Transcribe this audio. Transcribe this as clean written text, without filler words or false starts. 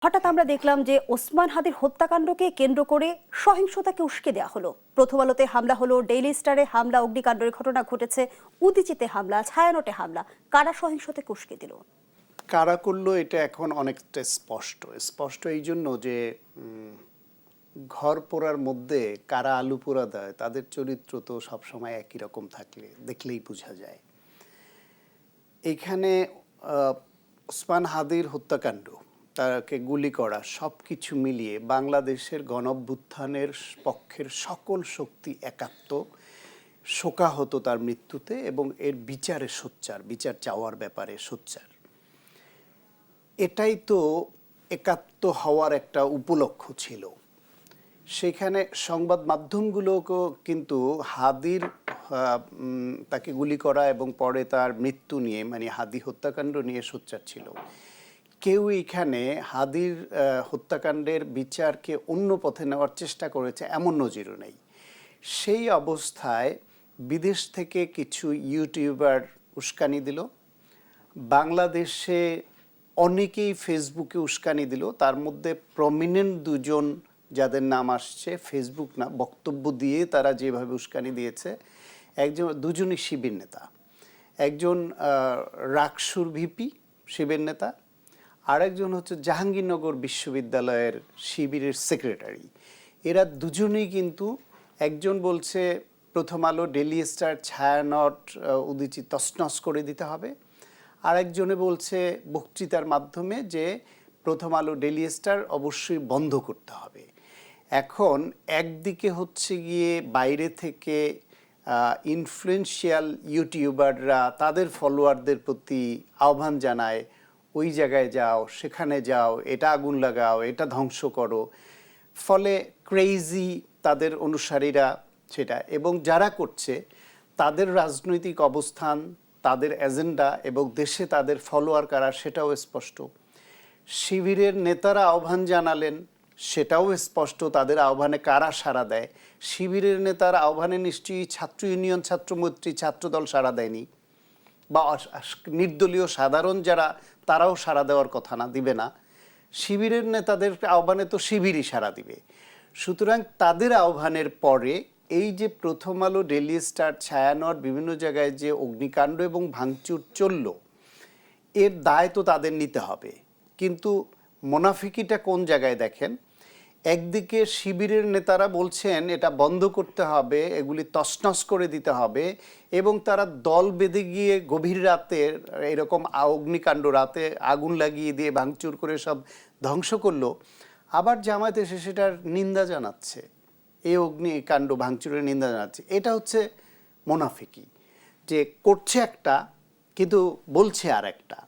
হঠাৎ আমরা দেখলাম যে ওসমান হাদির হত্যাকাণ্ডকে কেন্দ্র করে সহিংসতাকে উস্কে দেওয়া হলো। প্রথম আলোতে হামলা হলো, ডেইলি স্টারে হামলা, অগ্নিকাণ্ডের ঘটনা ঘটেছে, উদীচিতে হামলা, ছায়ানটে হামলা। কারা সহিংসতাকে উস্কে দিল? কারা করলো এটা এখন অনেকটা স্পষ্ট এই জন্য যে ঘর পোড়ার মধ্যে কারা আলু পোড়া দেয় তাদের চরিত্র তো সবসময় একই রকম থাকলে দেখলেই বোঝা যায়। এখানে ওসমান হাদির হত্যাকাণ্ড, তাকে গুলি করা, সব কিছু মিলিয়ে বাংলাদেশের গণঅভ্যুত্থানের পক্ষের সকল শক্তি একাত্ম, শোকাহত তার মৃত্যুতে এবং এর বিচারে সোচ্চার, বিচার চাওয়ার ব্যাপারে সোচ্চার। এটাই তো একাত্ম হওয়ার একটা উপলক্ষ ছিল। সেখানে সংবাদ মাধ্যমগুলোকেও কিন্তু হাদির তাকে গুলি করা এবং পরে তার মৃত্যু নিয়ে, মানে হাদি হত্যাকাণ্ড নিয়ে সোচ্চার ছিল। কেউ এখানে হাদির হত্যাকাণ্ডের বিচারকে অন্য পথে নেওয়ার চেষ্টা করেছে এমন নজিরও নেই। সেই অবস্থায় বিদেশ থেকে কিছু ইউটিউবার উস্কানি দিল, বাংলাদেশে অনেকেই ফেসবুকে উস্কানি দিল। তার মধ্যে প্রমিনেন্ট দুজন যাদের নাম আসছে, ফেসবুক না বক্তব্য দিয়ে তারা যেভাবে উস্কানি দিয়েছে, দুজনই শিবির নেতা। একজন রাকসুর ভিপি শিবির নেতা, আরেকজন হচ্ছে জাহাঙ্গীরনগর বিশ্ববিদ্যালয়ের শিবিরের সেক্রেটারি। এরা দুজনেই কিন্তু, একজন বলছে প্রথম আলো, ডেইলি স্টার, ছায়ানট, উদীচী তছনছ করে দিতে হবে। আরেকজনে বলছে বক্তৃতার মাধ্যমে যে প্রথম আলো, ডেইলি স্টার অবশ্যই বন্ধ করতে হবে। এখন একদিকে হচ্ছে গিয়ে বাইরে থেকে ইনফ্লুয়েন্সিয়াল ইউটিউবাররা তাদের ফলোয়ারদের প্রতি আহ্বান জানায়, ওই জায়গায় যাও, সেখানে যাও, এটা আগুন লাগাও, এটা ধ্বংস করো। ফলে ক্রেজি তাদের অনুসারীরা সেটা, এবং যারা করছে তাদের রাজনৈতিক অবস্থান, তাদের এজেন্ডা এবং দেশে তাদের ফলোয়ার কারা সেটাও স্পষ্ট। শিবিরের নেতারা আহ্বান জানালেন, সেটাও স্পষ্ট তাদের আহ্বানে কারা সাড়া দেয়। শিবিরের নেতার আহ্বানে নিশ্চয়ই ছাত্র ইউনিয়ন, ছাত্রমৈত্রী, ছাত্রদল সাড়া দেয়নি, বা নির্দলীয় সাধারণ যারা, তারাও সাড়া দেওয়ার কথা না, দিবে না। শিবিরের নেতাদের আহ্বানে তো শিবিরই সাড়া দিবে। সুতরাং তাদের আহ্বানের পরে এই যে প্রথম আলো, ডেইলি স্টার, ছায়ানট, বিভিন্ন জায়গায় যে অগ্নিকাণ্ড এবং ভাঙচুর চলল, এর দায় তো তাদের নিতে হবে। কিন্তু মুনাফিকিটা কোন জায়গায় দেখেন, একদিকে শিবিরের নেতারা বলছেন এটা বন্ধ করতে হবে, এগুলি তছনছ করে দিতে হবে, এবং তারা দল বেঁধে গিয়ে গভীর রাতে এরকম অগ্নিকাণ্ড, রাতে আগুন লাগিয়ে দিয়ে ভাঙচুর করে সব ধ্বংস করলো। আবার জামায়াত এসে সেটার নিন্দা জানাচ্ছে, এই অগ্নিকাণ্ড ভাঙচুরের নিন্দা জানাচ্ছে। এটা হচ্ছে মুনাফিকি, যে করছে একটা কিন্তু বলছে আর একটা।